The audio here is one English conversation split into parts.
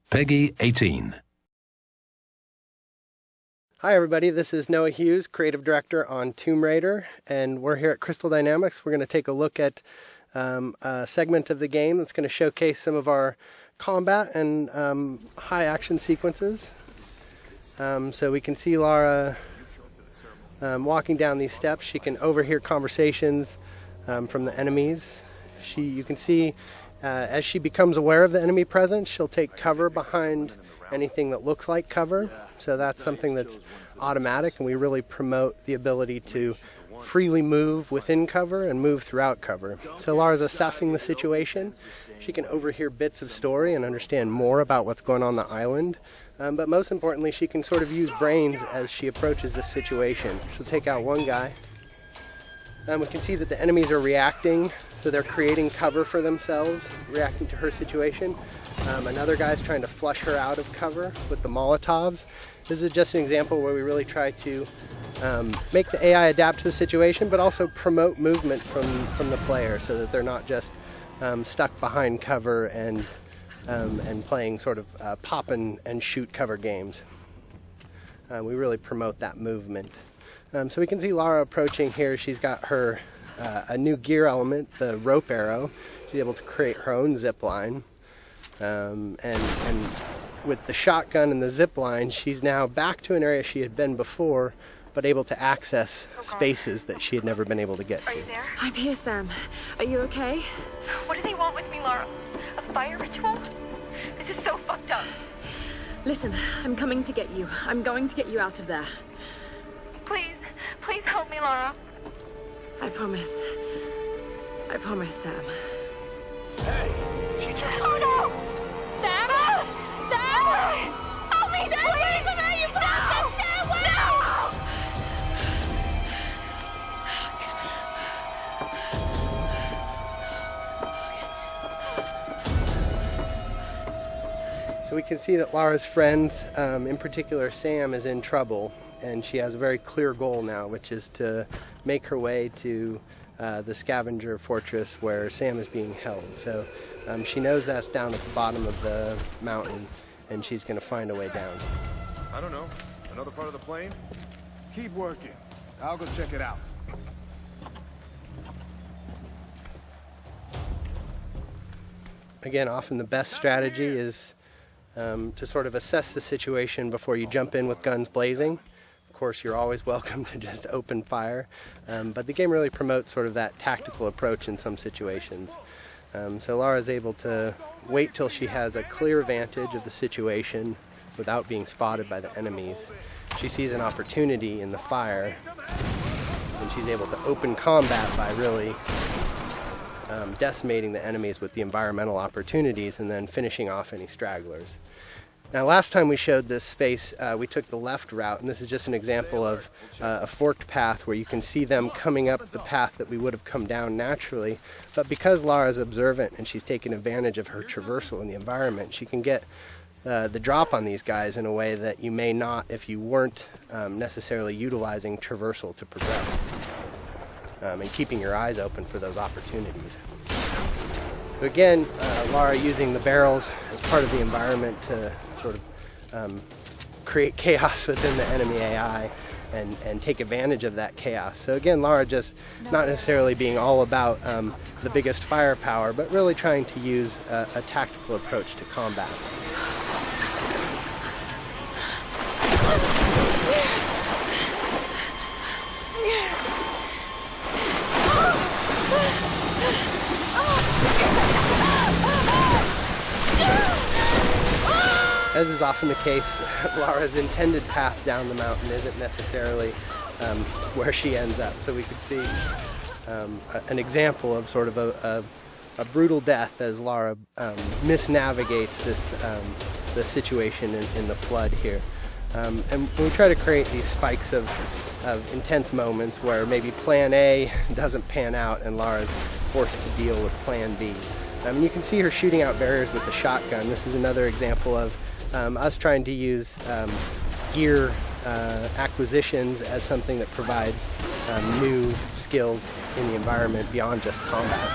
Peggy 18. Hi everybody, this is Noah Hughes, Creative Director on Tomb Raider, and we're here at Crystal Dynamics. We're going to take a look at a segment of the game that's going to showcase some of our combat and high action sequences. So we can see Lara walking down these steps. She can overhear conversations from the enemies. You can see as she becomes aware of the enemy presence, she'll take cover behind anything that looks like cover. So that's something that's automatic, and we really promote the ability to freely move within cover and move throughout cover. So Lara's assessing the situation. She can overhear bits of story and understand more about what's going on the island. But most importantly, she can sort of use brains as she approaches this situation. She'll take out one guy. We can see that the enemies are reacting, so they're creating cover for themselves, reacting to her situation. Another guy's trying to flush her out of cover with the Molotovs. This is just an example where we really try to make the AI adapt to the situation, but also promote movement from the player so that they're not just stuck behind cover and playing sort of pop and shoot cover games. We really promote that movement. So we can see Lara approaching here. She's got her a new gear element, the rope arrow. She's able to create her own zip line. And with the shotgun and the zip line, she's now back to an area she had been before, but able to access spaces that she had never been able to get to. Are you there? I'm here, Sam. Are you okay? What do they want with me, Lara? A fire ritual? This is so fucked up. Listen, I'm coming to get you. I'm going to get you out of there. Please, please help me, Lara. I promise. I promise, Sam. Hey, oh no! Sam! No! Sam! Help me, Sam! Please! Come here, you bastard! Sam, wait! So we can see that Lara's friends, in particular Sam, is in trouble, and she has a very clear goal now, which is to make her way to the Scavenger fortress where Sam is being held. So she knows that's down at the bottom of the mountain, and she's going to find a way down. I don't know. Another part of the plane? Keep working. I'll go check it out. Again, often the best strategy is to sort of assess the situation before you jump in with guns blazing. Of course, you're always welcome to just open fire, but the game really promotes sort of that tactical approach in some situations. So Lara's able to wait till she has a clear vantage of the situation without being spotted by the enemies. She sees an opportunity in the fire, and she's able to open combat by really decimating the enemies with the environmental opportunities and then finishing off any stragglers. Now, last time we showed this space, we took the left route, and this is just an example of a forked path where you can see them coming up the path that we would have come down naturally. But because Lara's observant and she's taking advantage of her traversal in the environment, she can get the drop on these guys in a way that you may not if you weren't necessarily utilizing traversal to progress and keeping your eyes open for those opportunities. So again, Lara using the barrels as part of the environment to sort of create chaos within the enemy AI and take advantage of that chaos. So again, Lara just not necessarily being all about the biggest firepower, but really trying to use a tactical approach to combat. As is often the case, Lara's intended path down the mountain isn't necessarily where she ends up. So we could see an example of sort of a brutal death as Lara misnavigates the situation in the flood here. And we try to create these spikes of intense moments where maybe plan A doesn't pan out and Lara's forced to deal with plan B. You can see her shooting out barriers with the shotgun. This is another example of us trying to use gear acquisitions as something that provides new skills in the environment beyond just combat.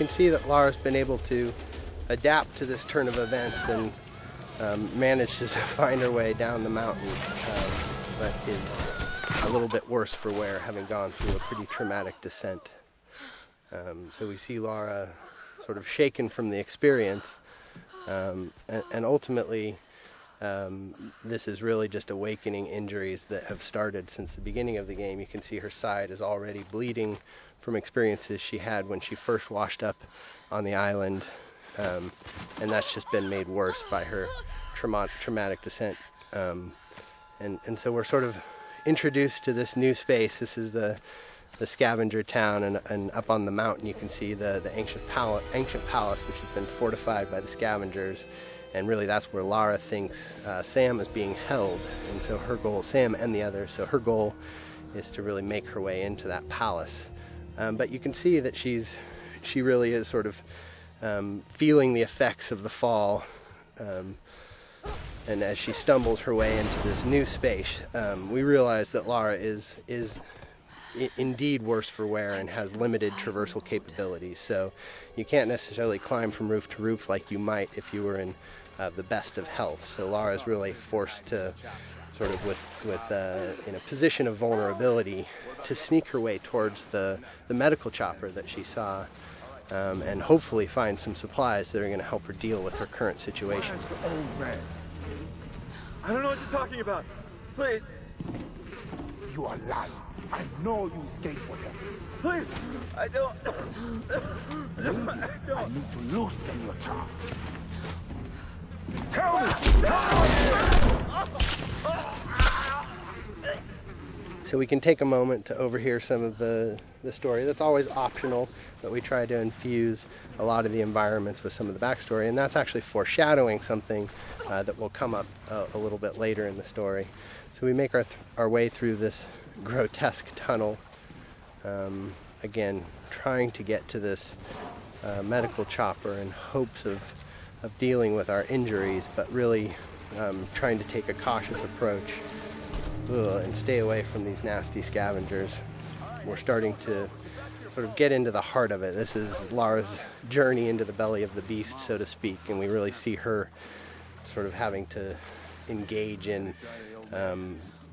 can see that Lara's been able to adapt to this turn of events and manages to find her way down the mountain, but is a little bit worse for wear, having gone through a pretty traumatic descent. So we see Lara sort of shaken from the experience, and ultimately this is really just awakening injuries that have started since the beginning of the game. You can see her side is already bleeding from experiences she had when she first washed up on the island, and that's just been made worse by her traumatic descent. And so we're sort of introduced to this new space. This is the Scavenger town, and up on the mountain you can see the ancient palace, which has been fortified by the Scavengers, and really that's where Lara thinks Sam is being held, and so her goal, Sam and the others, so her goal is to really make her way into that palace. But you can see that she really is sort of feeling the effects of the fall, and as she stumbles her way into this new space, we realize that Lara is indeed worse for wear and has limited traversal capabilities. So you can't necessarily climb from roof to roof like you might if you were in the best of health. So Lara is really forced to sort of in a position of vulnerability to sneak her way towards the medical chopper that she saw, and hopefully find some supplies that are going to help her deal with her current situation. I don't know what you're talking about. Please. You are lying. I know you escaped with them. Please. I don't. I need to loosen your tongue. Tell me! So we can take a moment to overhear some of the story. That's always optional, but we try to infuse a lot of the environments with some of the backstory, and that's actually foreshadowing something that will come up a little bit later in the story. So we make our way through this grotesque tunnel, again trying to get to this medical chopper in hopes of dealing with our injuries, but really trying to take a cautious approach and stay away from these nasty scavengers. We're starting to sort of get into the heart of it. This is Lara's journey into the belly of the beast, so to speak, and we really see her sort of having to engage in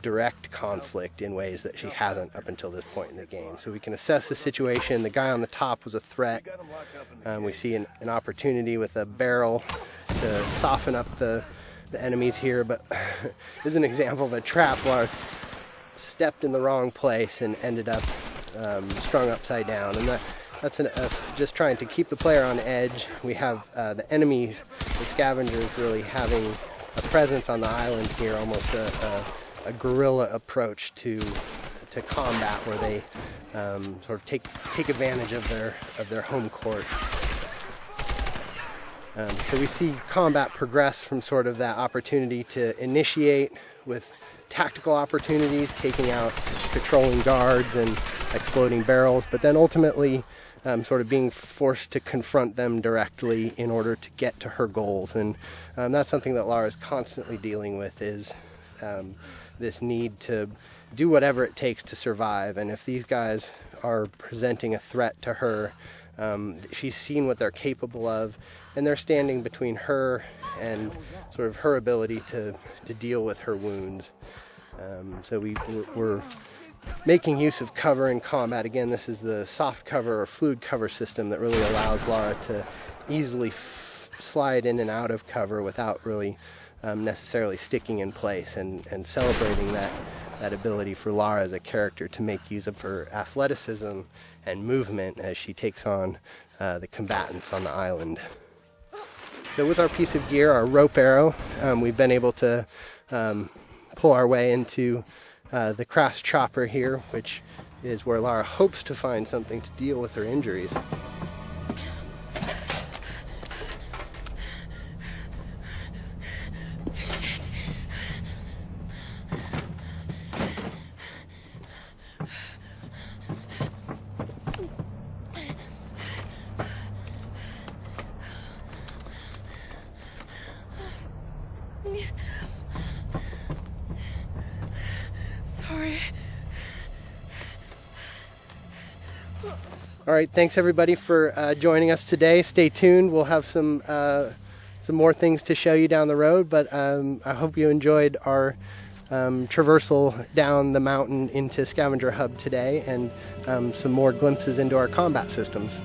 direct conflict in ways that she hasn't up until this point in the game. So we can assess the situation. The guy on the top was a threat. We see an opportunity with a barrel to soften up the enemies here, but this is an example of a trap. Lara stepped in the wrong place and ended up strung upside down, and that's just trying to keep the player on edge. We have the enemies, the scavengers, really having a presence on the island here, almost a guerrilla approach to combat, where they sort of take advantage of their home court. So we see combat progress from sort of that opportunity to initiate with tactical opportunities, taking out patrolling guards and exploding barrels, but then ultimately sort of being forced to confront them directly in order to get to her goals. And that's something that Lara is constantly dealing with, is this need to do whatever it takes to survive. And if these guys are presenting a threat to her, she's seen what they're capable of, and they're standing between her and sort of her ability to deal with her wounds. So we're making use of cover in combat. Again, this is the soft cover or fluid cover system that really allows Lara to easily slide in and out of cover without really necessarily sticking in place, and celebrating that ability for Lara as a character to make use of her athleticism and movement as she takes on the combatants on the island. So with our piece of gear, our rope arrow, we've been able to pull our way into the crass chopper here, which is where Lara hopes to find something to deal with her injuries. Sorry. All right, thanks everybody for joining us today. Stay tuned. We'll have some more things to show you down the road, but I hope you enjoyed our traversal down the mountain into Scavenger Hub today, and some more glimpses into our combat systems.